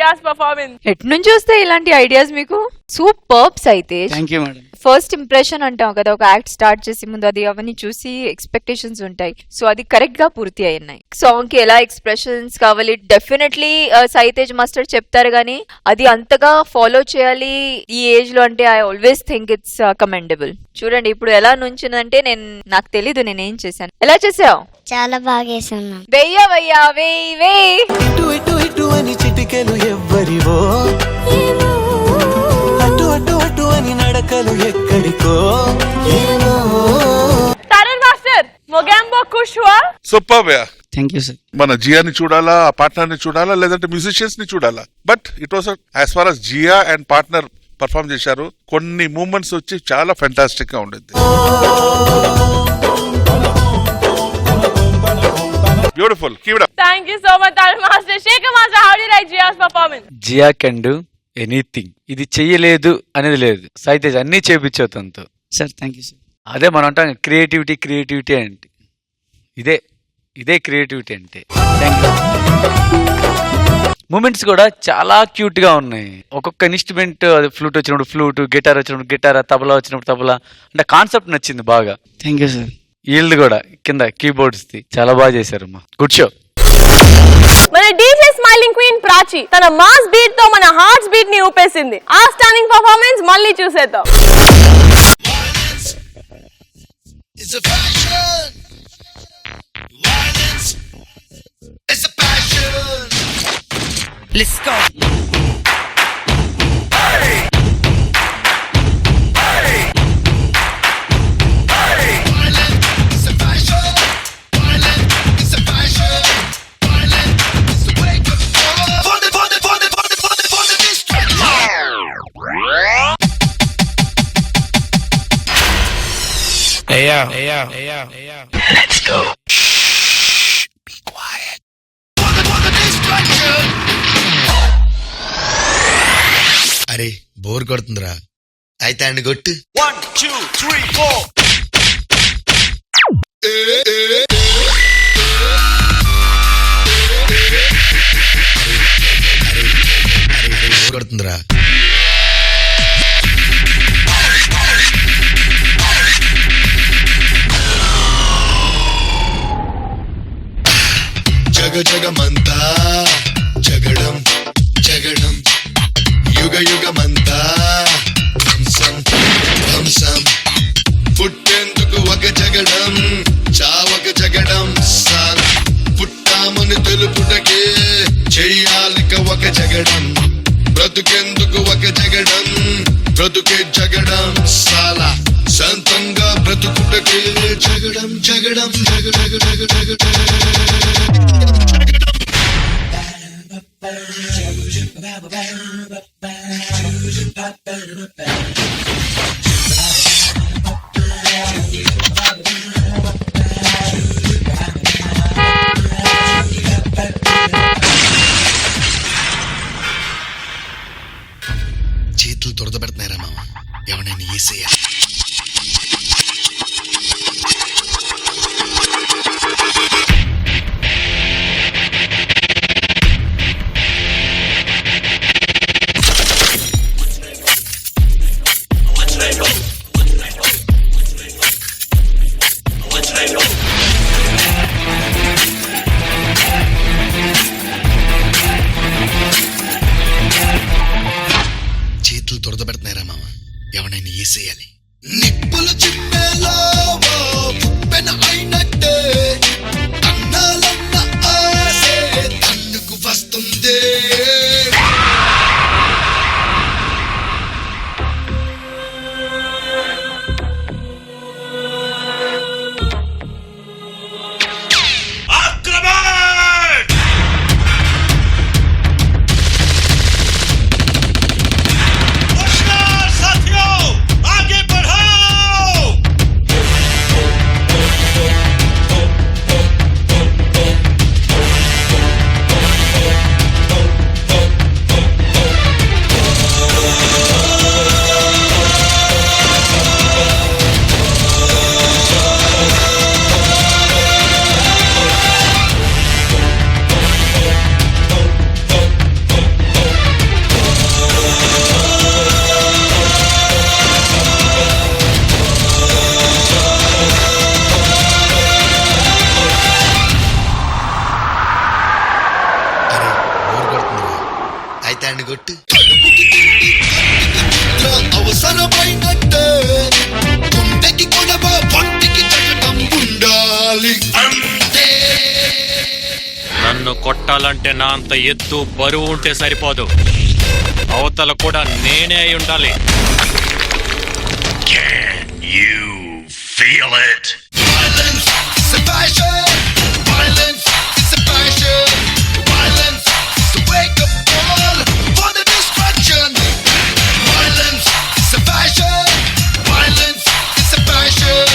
జియాస్ పర్ఫార్మెన్స్. ఎట్ నుంచి వస్తాయి ఇలాంటి ఐడియాస్ మీకు? సూపర్బ్స్ అయితే. Thank you madam. First impression అంటాం కదా, ఒక యాక్ట్ స్టార్ట్ చేసి ముందు అది అవన్నీ చూసి ఎక్స్పెక్టేషన్స్ ఉంటాయి. సో అది కరెక్ట్ గా పూర్తి అయినాయి. సాంగ్ కి ఎలా ఎక్స్ప్రెషన్స్ కావాలి డెఫినెట్లీ సైతేజ్ మాస్టర్ చెప్తారు గానీ అది అంతగా ఫాలో చేయాలి ఈ ఏజ్ లో అంటే I always think it's commendable. చూడండి ఇప్పుడు ఎలా నుంచిందంటే నాకు తెలీదు నేనేం చేశాను. ఎలా చేసావు? చాలా బాగా చేసాను. వెయ్యా వెయ్యా వెయ్యి వెయ్యి. ఇటు ఇటు ఇటు అని చిటికెలు ఎవ్వరివో, అటు అటు అటు అని నడకలు ఎక్కడికో ఏమో. తరుణ్ మాస్టర్ మొగాంబో ఖుష్ హువా? Super yeah. Thank you sir. మన జియాని చూడాలా, ఆ పార్ట్నర్ ని చూడాలా, లేదంటే మ్యూజిషియన్స్ ని చూడాలా. But it was as far as Jia and partner perform చేశారు. కొన్ని మూమెంట్స్ వచ్చి చాలా ఫెంటాస్టిక్ గా ఉండేది. Beautiful. Keep it up. Thank you so much Tarun Master. Shekhar Master, how do you like Jia's performance? Jia can do anything. ఇది చెయ్యలేదు అనేది లేదు. సైతేజ్ అన్ని చేపించావు తనతో. Sir thank you sir. అదే మనం అంటాం క్రియేటివిటీ క్రియేటివిటీ అంటే ఇదే క్రియేటివిటీ అంటే. Thank you. మూమెంట్స్ కూడా చాలా క్యూట్ గా ఉన్నాయి. ఒక్కొక్క ఇన్స్ట్రుమెంట్, అది ఫ్లూట్ వచ్చినప్పుడు ఫ్లూట్, గిటార్ వచ్చినప్పుడు గిటార్, తబలా వచ్చినప్పుడు తబలా, అంటే కాన్సెప్ట్ నచ్చింది బాగా. Thank you sir. ఈల్డ్ కూడా కింద కీబోర్డ్స్ ది చాలా బాగా చేశారమ్మా. Good show. మన డీజే స్మైలింగ్ క్వీన్ ప్రాచి తన మాస్ బీట్ తో మన హార్ట్స్ బీట్ ని ఊపేసింది. ఆ స్టన్నింగ్ పర్ఫార్మెన్స్ మళ్ళీ చూసేద్దాం. Let's go. Let's go. Shh, be quiet. అరే బోర్ కొడుతుందిరా, అయితే అండి కొట్టు. 1 2 3 4. బోర్ కొడుతుందిరా. జగ జగమంతా జగడం జగడం, యుగ యుగమంతా ధ్వంసం ధ్వంసం. పుట్టేందుకు ఒక జగడం, చావక జగడం సాల. పుట్టామని తెలుపుటకే చెయ్యాలిక ఒక జగడం. బ్రతుకెందుకు ఒక జగడం, బ్రతుకే జగడం సాల. శాంతంగా బ్రతుకుటకే జగడం జగడం జగ జగ జగ జగ చేతులు దురద పెడుతున్నారా మామ? ఎవరైనా ఈసేయాలి. చేతులు దురద పెడుతున్నారా మామ? ఎవరైనా ఈసేయాలి. నిప్పులు చిమ్మేలో ఉప్పెన అయినట్టే అన్నాలన్న ఆసే తన్నుకు వస్తుంది. కొట్టాలంటే నా అంత ఎత్తు బరువు ఉంటే సరిపోదు, అవతల కూడా నేనే అయి ఉండాలి. You feel it? Violence is a passion. Violence is a passion. Violence is a wake-up call for the destruction. Violence is a passion. Violence is a passion.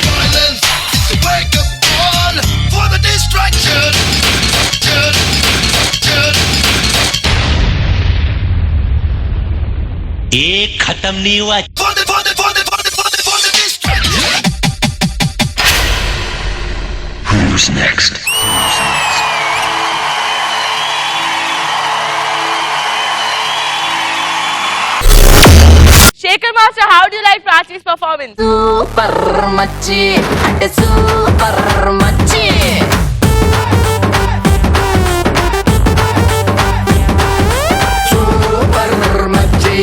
Violence is a wake-up call for the destruction. एक खत्म नहीं हुआ. For the destruction. Who's next? Shaker Master, how do you like Prachi's performance? Super machi, ante super machi. Super machi,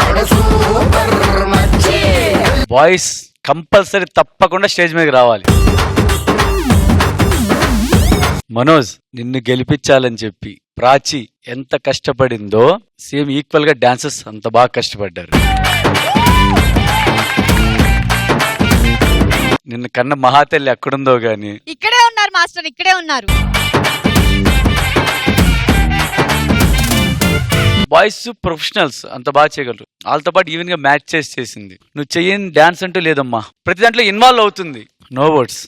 ante super machi. Boys compulsory తప్పకుండా stage మీదకి రావాలి. మనోజ్, నిన్ను గెలిపించాలని చెప్పి ప్రాచి ఎంత కష్టపడిందో సేమ్ ఈక్వల్ గా డాన్సర్స్ అంత బాగా కష్టపడ్డారు. నిన్న కన్న మహాతల్లి ఎక్కడుందో గాని ఇక్కడే ఉన్నారు మాస్టర్, ఇక్కడే ఉన్నారు. బాయ్స్ ప్రొఫెషనల్స్ అంత బాగా చేయగలరు. వాళ్ళతో పాటు ఈవెన్ గా మ్యాచ్ చేసింది. నువ్వు చెయ్యని డాన్స్ అంటూ లేదమ్మా, ప్రతి దాంట్లో ఇన్వాల్వ్ అవుతుంది. నో వర్డ్స్,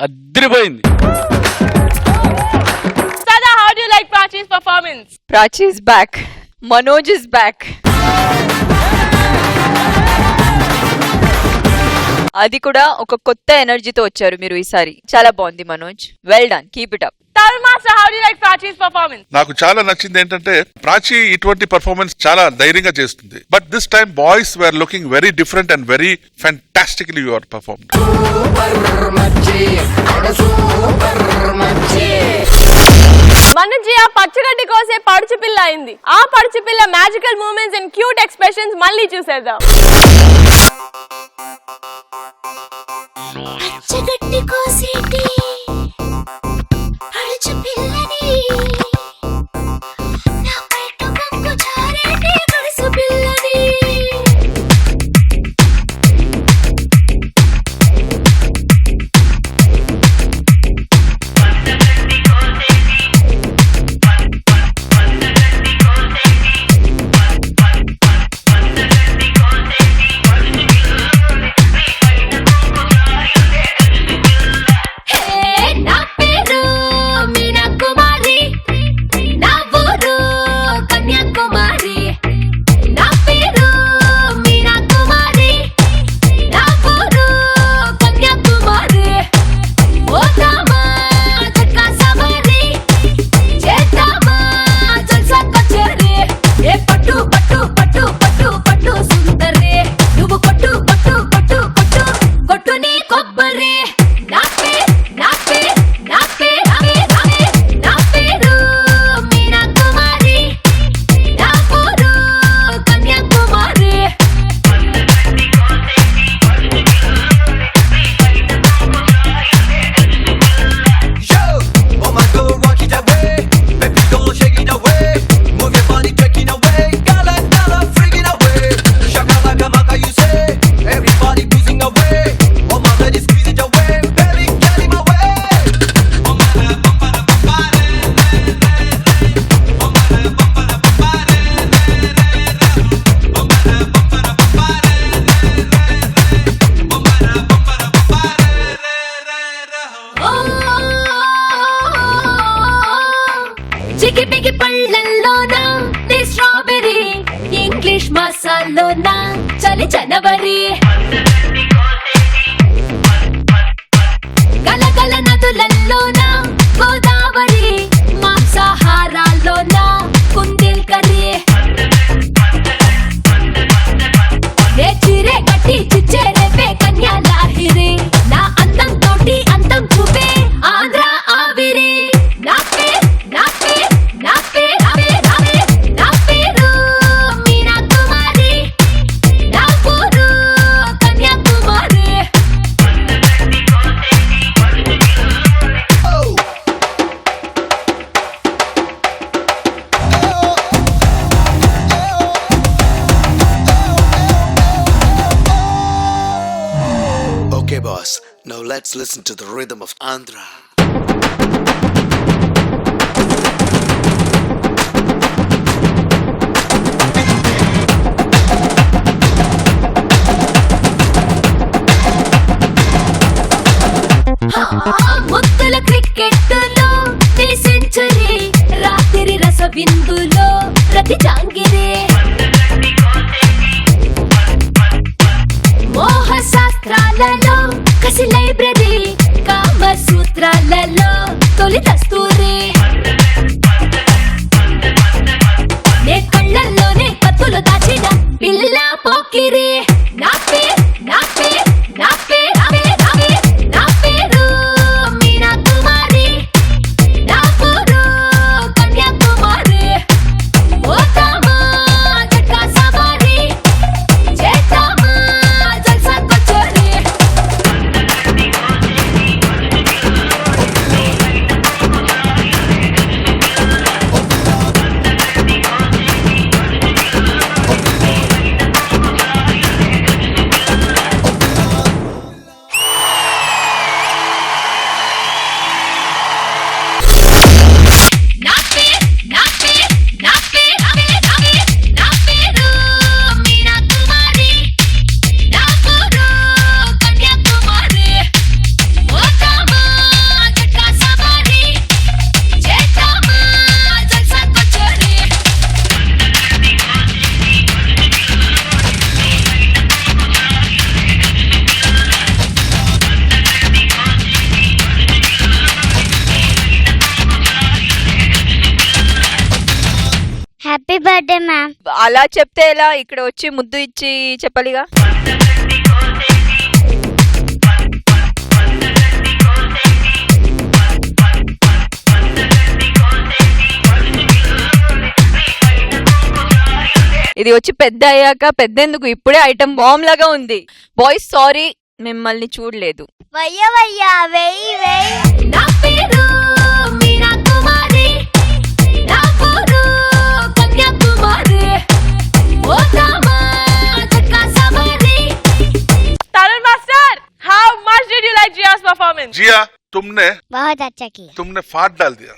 అద్రిపోయింది. Sada, how do you like Prachi's performance? Prachi is back. Manoj is back. అది కూడా ఒక కొత్త ఎనర్జీతో వచ్చారు మీరు ఈసారి. చాలా బాగుంది Manoj, well done, keep it up. Tarun Master, how do you like Prachi's performance? నాకు చాలా నచ్చింది ఏంటంటే ప్రాచి ఇటువంటి పర్ఫార్మెన్స్ చాలా ధైర్యంగా చేస్తుంది. But this time boys were looking very different and very fantastically you are performed. మనజీ ఆ పచ్చగడ్డి కోసే పడుచు పిల్ల అయింది. ఆ పడుచు పిల్ల magical moments and cute expressions మళ్ళీ చూసేద్దాం. పచ్చగడ్డి కోసేటి అడుచు పిల్లని, నా పెట్టు కంకు చారేటి గడుసు పిల్లని. మసాలోనా చలి జనవరి గలగల నదులల్లోన గోదావరి మాంసాహారాల్లోన కుందేల్ కర్రీ నే చిరే కట్టి చిచ్చేరే కన్యా లాహిరి నా అందం తోటి అందం చూపే ఆంధ్ర ఆవిరి నా పేరు Okay, boss. Now let's listen to the rhythm of Andhra. ముద్దుల క్రికెట్లో సెంచరీ రాత్రి రస బిందులో ప్రతి జాంగిరే మోహ శాస్త్రాలలో కసి లైబ్రరీ కామ సూత్రాలలో తొలి దస్తూరి నే కళ్ళల్లోనే కత్తులు దాచిన పిల్ల పోకిరి నా పేరు నా పేరు నా పేరు నా పేరు మీనా కుమారి నా పేరు కన్యాకుమారి ఓతామా జట్కా సవారి చేతామా జల్సా కచోరి నా పేరు నా పేరు నా పేరు నా పేరు మీనా కుమారి నా పేరు కన్యాకుమారి ఓతామా జట్కా సవారి చేతామా జల్సా కచోరి హ్యాపీ బర్త్డే మ్యామ్. అలా చెప్తే ఎలా, ఇక్కడ వచ్చి ముద్దు ఇచ్చి చెప్పాలిగా. ఇది వచ్చి పెద్ద అయ్యాక పెద్దెందుకు, ఇప్పుడే ఐటమ్ బాంబ్ లాగా ఉంది. బాయ్స్ సారీ, మిమ్మల్ని చూడలేదు. వయ్య వెయ్యి నా పేరు మీనా కుమారి నా పేరు కన్యాకుమారి ఓతామా జట్కా సవారి Tarun Master, how much did you like Jia's performance? जिया तुमने बहुत अच्छा किया. तुमने फाट डाल दिया.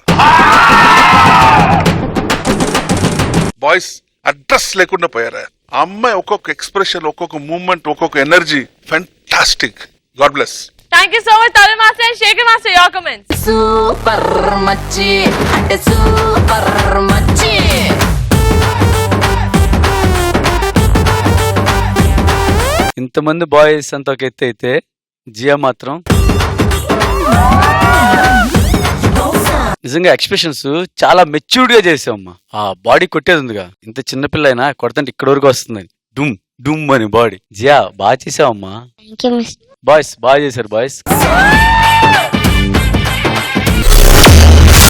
బాయ్స్ అడ్రస్ లేకుండా పోయారా. ఆ అమ్మాయి ఒక్కొక్క ఎక్స్ప్రెషన్, ఒక్కొక్క మూవ్మెంట్, ఒక్కొక్క energy fantastic. God bless. Thank you so much, Tarun Master and Shekhar Master. Your comments. Super మచ్చి అంటే సూపర్ మచ్చి ఇంతమంది బాయ్స్ అంత ఒక ఎత్తు అయితే జియా మాత్రం నిజంగా ఎక్స్ప్రెషన్స్ చాలా మెచ్యూర్డ్ గా చేసావమ్మా. ఆ బాడీ కొట్టేది ఉందిగా, ఇంత చిన్నపిల్ల అయినా కొడతంటే ఇక్కడ వరకు వస్తుంది. డుమ్ డుమ్ అని బాడీ. జియా బాగా చేసావమ్మా. Thank you mister. బాయ్స్ బాగా చేశారు బాయ్స్.